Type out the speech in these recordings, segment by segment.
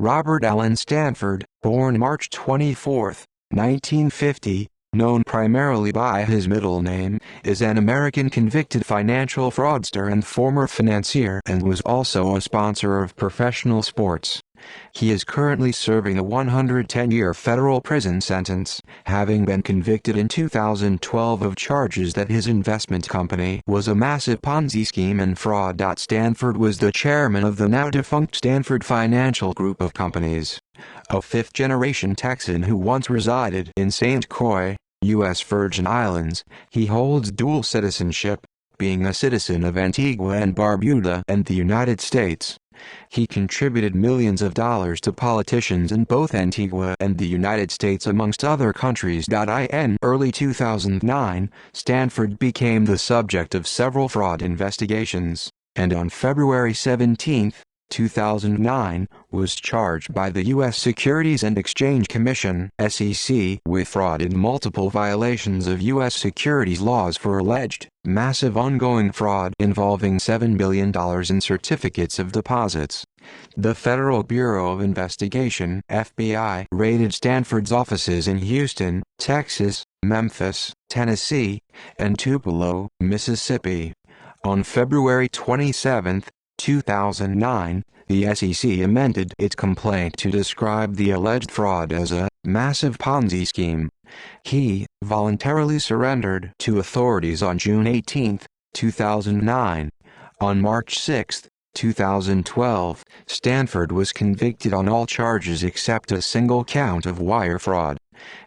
Robert Allen Stanford, born March 24, 1950, known primarily by his middle name, is an American convicted financial fraudster and former financier and was also a sponsor of professional sports. He is currently serving a 110-year federal prison sentence, having been convicted in 2012 of charges that his investment company was a massive Ponzi scheme and fraud. Stanford was the chairman of the now-defunct Stanford Financial Group of companies, a fifth-generation Texan who once resided in St. Croix, U.S. Virgin Islands. He holds dual citizenship, being a citizen of Antigua and Barbuda and the United States. He contributed millions of dollars to politicians in both Antigua and the United States amongst other countries. In early 2009, Stanford became the subject of several fraud investigations, and on February 17, 2009, was charged by the U.S. Securities and Exchange Commission (SEC) with fraud in multiple violations of U.S. securities laws for alleged massive ongoing fraud involving $7 billion in certificates of deposits. The Federal Bureau of Investigation (FBI) raided Stanford's offices in Houston, Texas, Memphis, Tennessee, and Tupelo, Mississippi. On February 27, 2009, the SEC amended its complaint to describe the alleged fraud as a massive Ponzi scheme. He voluntarily surrendered to authorities on June 18, 2009. On March 6, 2012, Stanford was convicted on all charges except a single count of wire fraud.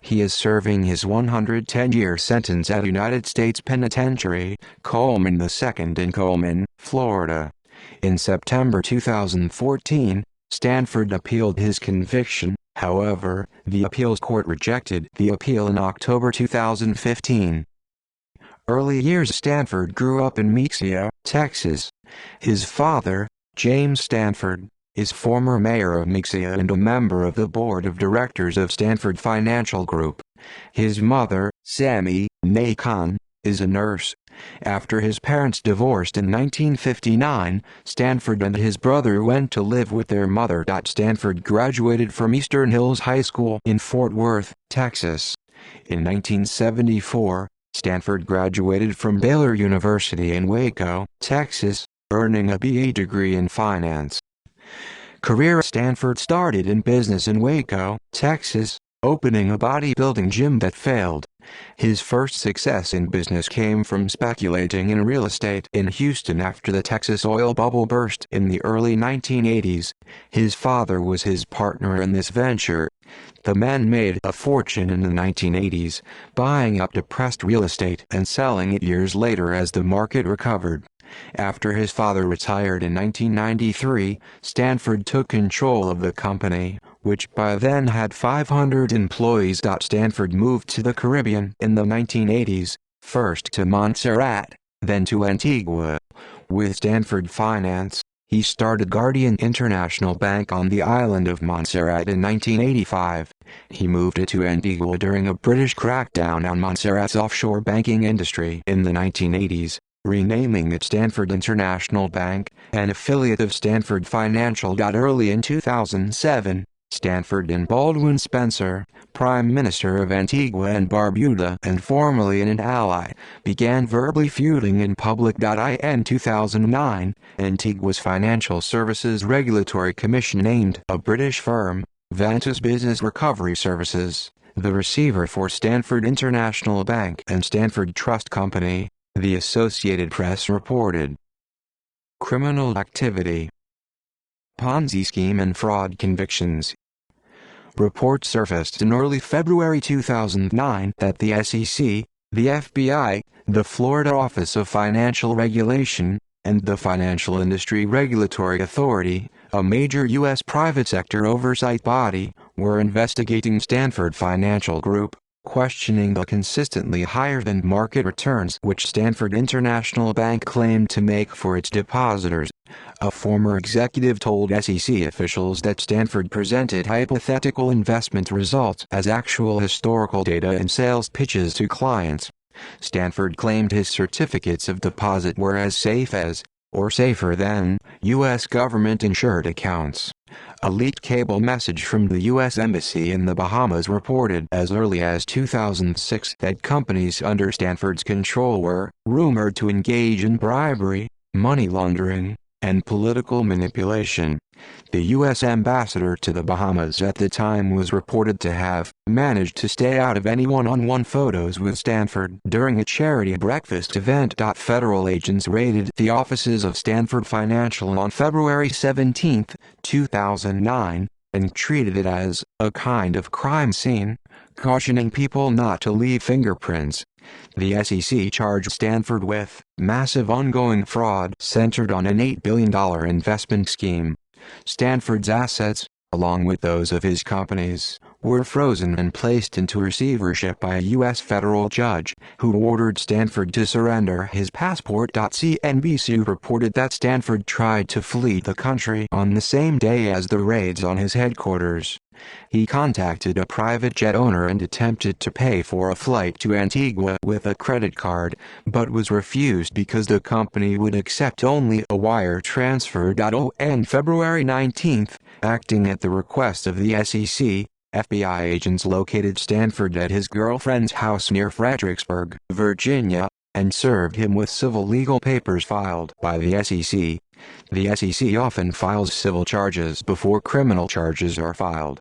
He is serving his 110-year sentence at United States Penitentiary, Coleman II in Coleman, Florida. In September 2014, Stanford appealed his conviction. However, the appeals court rejected the appeal in October 2015. Early years. Stanford grew up in Mafia, Texas. His father, James Stanford, is former mayor of Mafia and a member of the board of directors of Stanford Financial Group. His mother, Sammy Khan, is a nurse. After his parents divorced in 1959, Stanford and his brother went to live with their mother. Stanford graduated from Eastern Hills High School in Fort Worth, Texas. In 1974, Stanford graduated from Baylor University in Waco, Texas, earning a BA degree in finance. Career. Stanford started in business in Waco, Texas, opening a bodybuilding gym that failed. His first success in business came from speculating in real estate in Houston after the Texas oil bubble burst in the early 1980s. His father was his partner in this venture. The man made a fortune in the 1980s, buying up depressed real estate and selling it years later as the market recovered. After his father retired in 1993, Stanford took control of the company, which by then had 500 employees. Stanford moved to the Caribbean in the 1980s, first to Montserrat, then to Antigua. With Stanford Finance, he started Guardian International Bank on the island of Montserrat in 1985. He moved it to Antigua during a British crackdown on Montserrat's offshore banking industry in the 1980s. Renaming it Stanford International Bank, an affiliate of Stanford Financial. Early in 2007, Stanford and Baldwin Spencer, Prime Minister of Antigua and Barbuda and formerly an ally, began verbally feuding in public. In 2009, Antigua's Financial Services Regulatory Commission named a British firm, Vantus Business Recovery Services, the receiver for Stanford International Bank and Stanford Trust Company, the Associated Press reported. Criminal activity. Ponzi scheme and fraud convictions. Reports surfaced in early February 2009 that the SEC, the FBI, the Florida Office of Financial Regulation, and the Financial Industry Regulatory Authority, a major U.S. private sector oversight body, were investigating Stanford Financial Group, questioning the consistently higher-than-market returns which Stanford International Bank claimed to make for its depositors. A former executive told SEC officials that Stanford presented hypothetical investment results as actual historical data and sales pitches to clients. Stanford claimed his certificates of deposit were as safe as or safer than, U.S. government-insured accounts. A leaked cable message from the U.S. Embassy in the Bahamas reported as early as 2006 that companies under Stanford's control were rumored to engage in bribery, money laundering, and political manipulation. The U.S. ambassador to the Bahamas at the time was reported to have managed to stay out of any one-on-one photos with Stanford during a charity breakfast event. Federal agents raided the offices of Stanford Financial on February 17, 2009, and treated it as a kind of crime scene, cautioning people not to leave fingerprints. The SEC charged Stanford with massive ongoing fraud centered on an $8 billion investment scheme. Stanford's assets, along with those of his companies, were frozen and placed into receivership by a U.S. federal judge, who ordered Stanford to surrender his passport. CNBC reported that Stanford tried to flee the country on the same day as the raids on his headquarters. He contacted a private jet owner and attempted to pay for a flight to Antigua with a credit card, but was refused because the company would accept only a wire transfer. On February 19, acting at the request of the SEC, FBI agents located Stanford at his girlfriend's house near Fredericksburg, Virginia, and served him with civil legal papers filed by the SEC. The SEC often files civil charges before criminal charges are filed.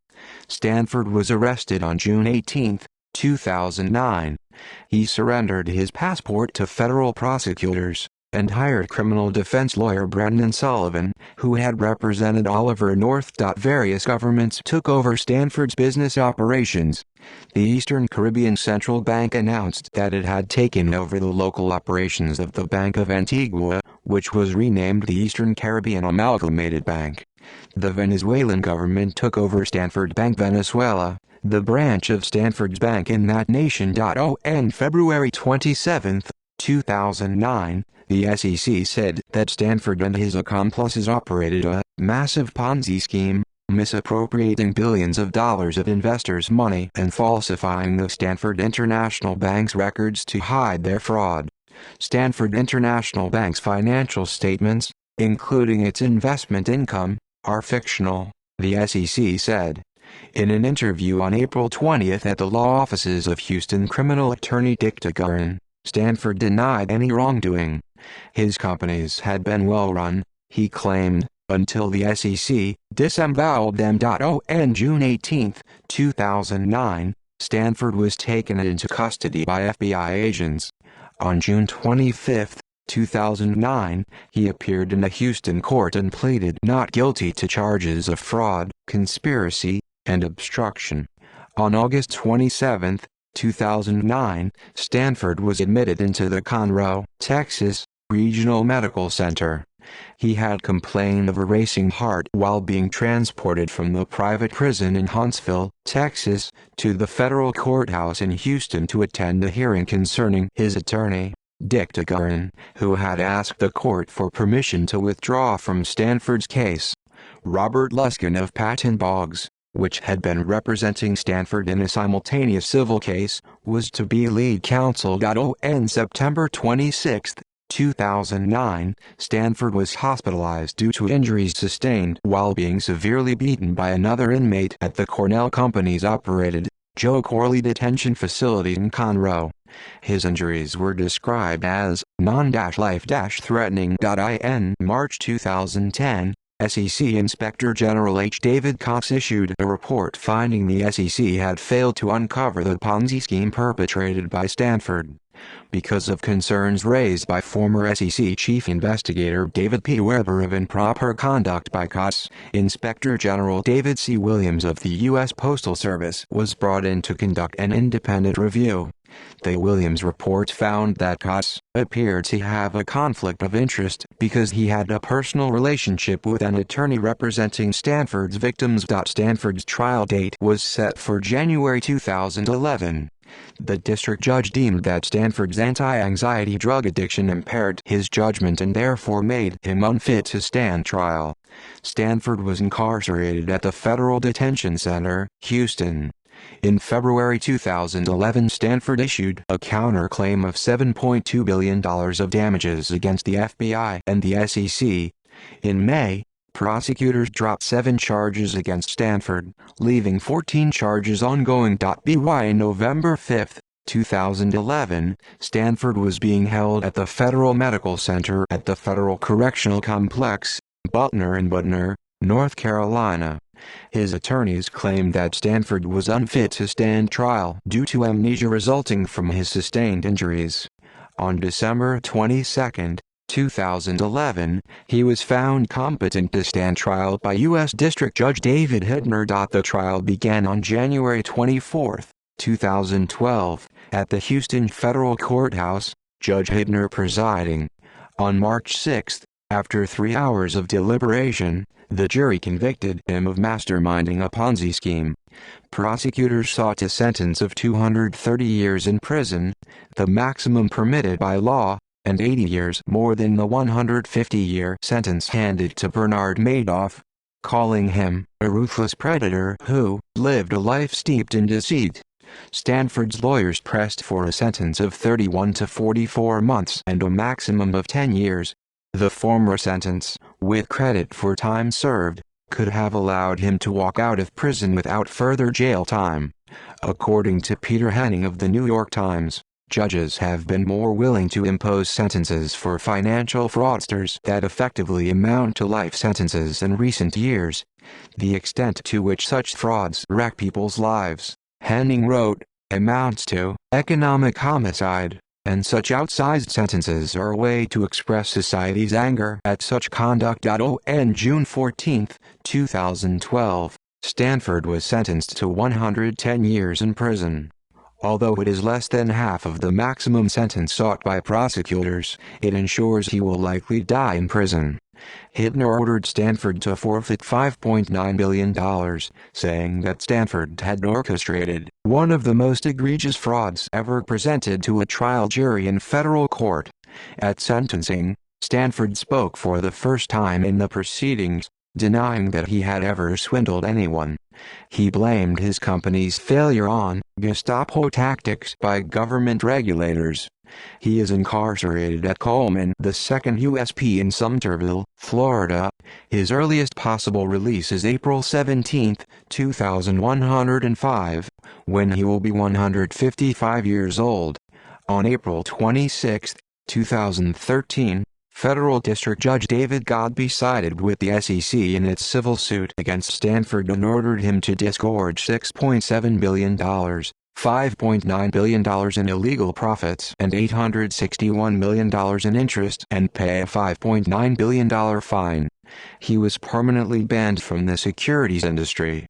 Stanford was arrested on June 18, 2009. He surrendered his passport to federal prosecutors and hired criminal defense lawyer Brendan Sullivan, who had represented Oliver North. Various governments took over Stanford's business operations. The Eastern Caribbean Central Bank announced that it had taken over the local operations of the Bank of Antigua, which was renamed the Eastern Caribbean Amalgamated Bank. The Venezuelan government took over Stanford Bank Venezuela, the branch of Stanford's bank in that nation. On February 27, 2009, the SEC said that Stanford and his accomplices operated a massive Ponzi scheme, misappropriating billions of dollars of investors' money and falsifying the Stanford International Bank's records to hide their fraud. Stanford International Bank's financial statements, including its investment income, are fictional, the SEC said. In an interview on April 20 at the law offices of Houston criminal attorney Dick DeGuerin, Stanford denied any wrongdoing. His companies had been well run, he claimed, until the SEC disemboweled them. On June 18, 2009, Stanford was taken into custody by FBI agents. On June 25, 2009, he appeared in a Houston court and pleaded not guilty to charges of fraud, conspiracy, and obstruction. On August 27, 2009, Stanford was admitted into the Conroe, Texas, Regional Medical Center. He had complained of a racing heart while being transported from the private prison in Huntsville, Texas, to the federal courthouse in Houston to attend a hearing concerning his attorney, Dick DeGuerin, who had asked the court for permission to withdraw from Stanford's case. Robert Luskin of Patton Boggs, which had been representing Stanford in a simultaneous civil case, was to be lead counsel. On September 26, 2009, Stanford was hospitalized due to injuries sustained while being severely beaten by another inmate at the Cornell Company's operated Joe Corley Detention Facility in Conroe. His injuries were described as non-life-threatening. In March 2010, SEC Inspector General H. David Cox issued a report finding the SEC had failed to uncover the Ponzi scheme perpetrated by Stanford. Because of concerns raised by former SEC Chief Investigator David P. Weber of improper conduct by Cox, Inspector General David C. Williams of the U.S. Postal Service was brought in to conduct an independent review. The Williams report found that Cox appeared to have a conflict of interest because he had a personal relationship with an attorney representing Stanford's victims. Stanford's trial date was set for January 2011. The district judge deemed that Stanford's anti-anxiety drug addiction impaired his judgment and therefore made him unfit to stand trial. Stanford was incarcerated at the Federal Detention Center, Houston. In February 2011, Stanford issued a counterclaim of $7.2 billion of damages against the FBI and the SEC. In May, prosecutors dropped 7 charges against Stanford, leaving 14 charges ongoing. By November 5, 2011, Stanford was being held at the Federal Medical Center at the Federal Correctional Complex, Butner, North Carolina. His attorneys claimed that Stanford was unfit to stand trial due to amnesia resulting from his sustained injuries. On December 22, 2011, he was found competent to stand trial by U.S. District Judge David Hittner. The trial began on January 24, 2012, at the Houston Federal Courthouse, Judge Hittner presiding. On March 6, after 3 hours of deliberation, the jury convicted him of masterminding a Ponzi scheme. Prosecutors sought a sentence of 230 years in prison, the maximum permitted by law, and 80 years more than the 150-year sentence handed to Bernard Madoff, calling him a ruthless predator who lived a life steeped in deceit. Stanford's lawyers pressed for a sentence of 31 to 44 months and a maximum of 10 years. The former sentence, with credit for time served, could have allowed him to walk out of prison without further jail time. According to Peter Henning of the New York Times, judges have been more willing to impose sentences for financial fraudsters that effectively amount to life sentences in recent years. The extent to which such frauds wreck people's lives, Henning wrote, amounts to economic homicide, and such outsized sentences are a way to express society's anger at such conduct. On June 14, 2012, Stanford was sentenced to 110 years in prison. Although it is less than half of the maximum sentence sought by prosecutors, it ensures he will likely die in prison. Hittner ordered Stanford to forfeit $5.9 billion, saying that Stanford had orchestrated one of the most egregious frauds ever presented to a trial jury in federal court. At sentencing, Stanford spoke for the first time in the proceedings, denying that he had ever swindled anyone. He blamed his company's failure on Gestapo tactics by government regulators. He is incarcerated at Coleman II USP in Sumterville, Florida. His earliest possible release is April 17, 2105, when he will be 155 years old. On April 26, 2013, Federal District Judge David Godbee sided with the SEC in its civil suit against Stanford and ordered him to disgorge $6.7 billion, $5.9 billion in illegal profits and $861 million in interest and pay a $5.9 billion fine. He was permanently banned from the securities industry.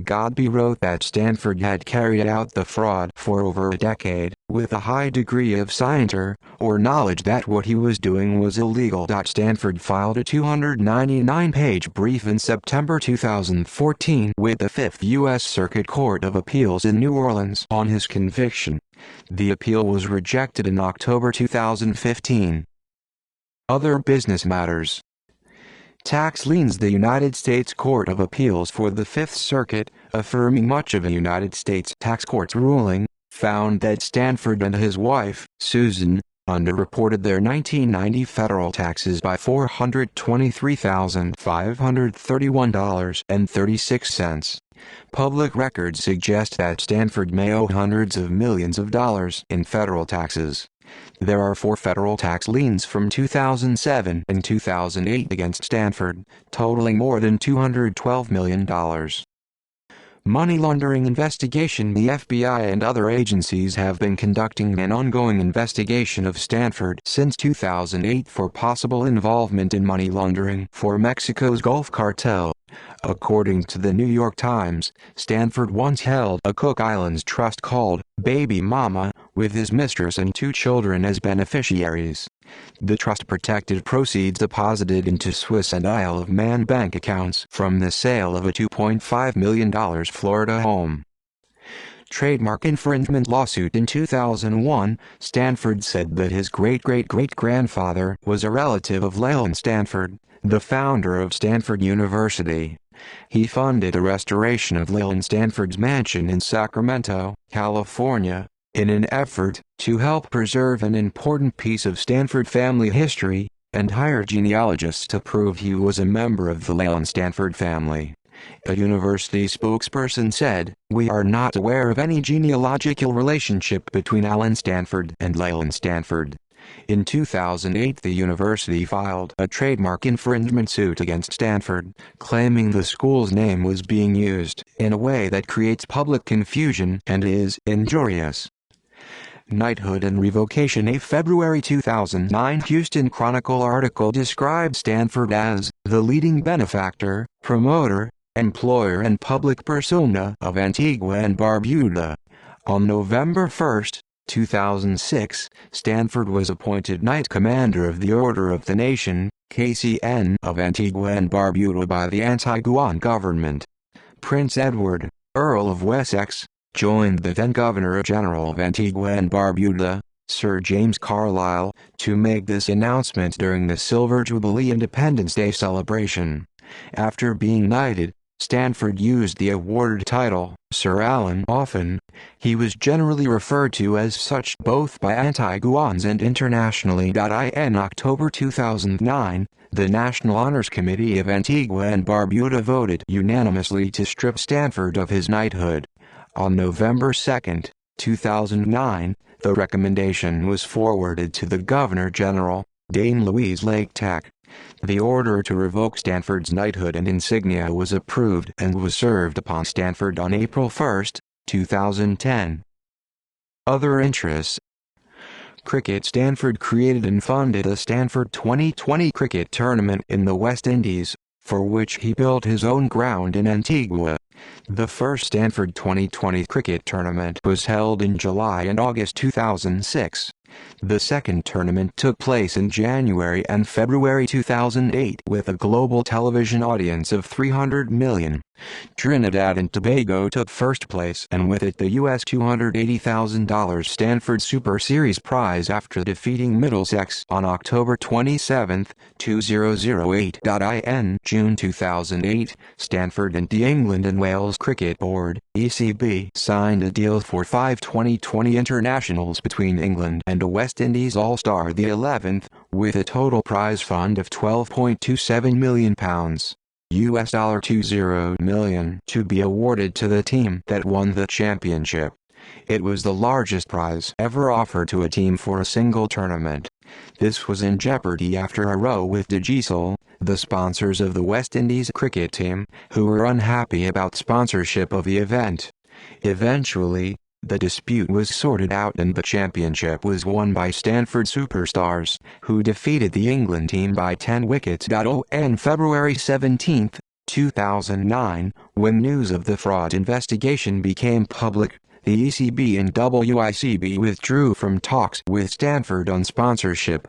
Godbee wrote that Stanford had carried out the fraud for over a decade, with a high degree of scienter, or knowledge that what he was doing was illegal. Stanford filed a 299-page brief in September 2014 with the Fifth U.S. Circuit Court of Appeals in New Orleans on his conviction. The appeal was rejected in October 2015. Other business matters. Tax liens. The United States Court of Appeals for the Fifth Circuit, affirming much of a United States tax court's ruling, found that Stanford and his wife, Susan, underreported their 1990 federal taxes by $423,531.36. Public records suggest that Stanford may owe hundreds of millions of dollars in federal taxes. There are 4 federal tax liens from 2007 and 2008 against Stanford, totaling more than $212 million. Money laundering investigation. The FBI and other agencies have been conducting an ongoing investigation of Stanford since 2008 for possible involvement in money laundering for Mexico's Gulf Cartel. According to the New York Times, Stanford once held a Cook Islands trust called Baby Mama, with his mistress and 2 children as beneficiaries. The trust protected proceeds deposited into Swiss and Isle of Man bank accounts from the sale of a $2.5 million Florida home. Trademark infringement lawsuit. In 2001, Stanford said that his great-great-great-grandfather was a relative of Leland Stanford, the founder of Stanford University. He funded the restoration of Leland Stanford's mansion in Sacramento, California, in an effort to help preserve an important piece of Stanford family history, and hired genealogists to prove he was a member of the Leland Stanford family. A university spokesperson said, "We are not aware of any genealogical relationship between Alan Stanford and Leland Stanford." In 2008, the university filed a trademark infringement suit against Stanford, claiming the school's name was being used in a way that creates public confusion and is injurious. Knighthood and revocation. A February 2009 Houston Chronicle article described Stanford as the leading benefactor, promoter, employer and public persona of Antigua and Barbuda. On November 1, 2006, Stanford was appointed Knight Commander of the Order of the Nation, KCN, of Antigua and Barbuda by the Antiguan government. Prince Edward, Earl of Wessex, joined the then Governor-General of Antigua and Barbuda, Sir James Carlisle, to make this announcement during the Silver Jubilee Independence Day celebration. After being knighted, Stanford used the awarded title, Sir Alan, often. He was generally referred to as such both by Antiguans and internationally. In October 2009, the National Honors Committee of Antigua and Barbuda voted unanimously to strip Stanford of his knighthood. On November 2, 2009, the recommendation was forwarded to the Governor-General, Dame Louise Lake Tack. The order to revoke Stanford's knighthood and insignia was approved and was served upon Stanford on April 1, 2010. Other interests. Cricket. Stanford created and funded the Stanford 2020 cricket tournament in the West Indies, for which he built his own ground in Antigua. The first Stanford 2020 cricket tournament was held in July and August 2006. The second tournament took place in January and February 2008 with a global television audience of 300 million. Trinidad and Tobago took first place and with it the US $280,000 Stanford Super Series prize after defeating Middlesex on October 27, 2008. In June 2008, Stanford and the England and Wales Cricket Board, ECB, signed a deal for 5 2020 internationals between England and the West Indies All-Star the 11th, with a total prize fund of £12.27 million. $20 million to be awarded to the team that won the championship. It was the largest prize ever offered to a team for a single tournament. This was in jeopardy after a row with Digicel, the sponsors of the West Indies cricket team, who were unhappy about sponsorship of the event. Eventually, the dispute was sorted out and the championship was won by Stanford Superstars, who defeated the England team by 10 wickets. On February 17, 2009, when news of the fraud investigation became public, the ECB and WICB withdrew from talks with Stanford on sponsorship.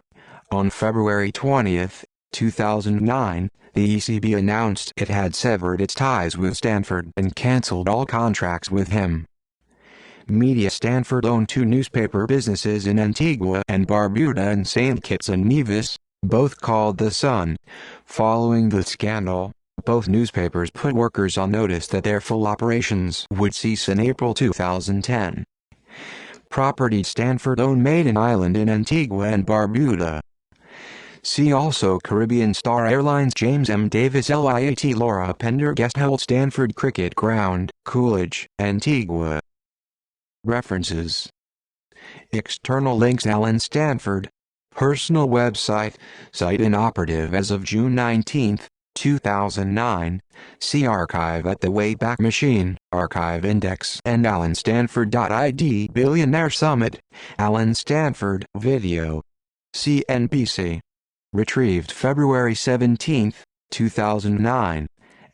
On February 20, 2009, the ECB announced it had severed its ties with Stanford and cancelled all contracts with him. Media. Stanford owned 2 newspaper businesses in Antigua and Barbuda and St. Kitts and Nevis, both called The Sun. Following the scandal, both newspapers put workers on notice that their full operations would cease in April 2010. Property. Stanford owned Maiden Island in Antigua and Barbuda. See also Caribbean Star Airlines James M. Davis LIAT Laura Pendergast held Stanford Cricket Ground, Coolidge, Antigua. References. External links. Alan Stanford. Personal website. Site inoperative as of June 19, 2009. See Archive at the Wayback Machine, Archive Index and alanstanford.id. Billionaire Summit. Alan Stanford. Video. CNBC. Retrieved February 17, 2009.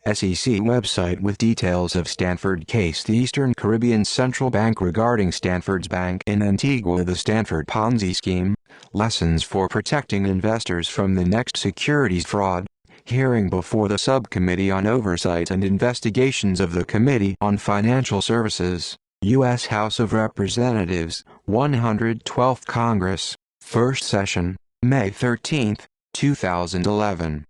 SEC website with details of Stanford case. The Eastern Caribbean Central Bank regarding Stanford's bank in Antigua. The Stanford Ponzi scheme. Lessons for protecting investors from the next securities fraud. Hearing before the Subcommittee on Oversight and Investigations of the Committee on Financial Services, U.S. House of Representatives, 112th Congress, First Session, May 13, 2011.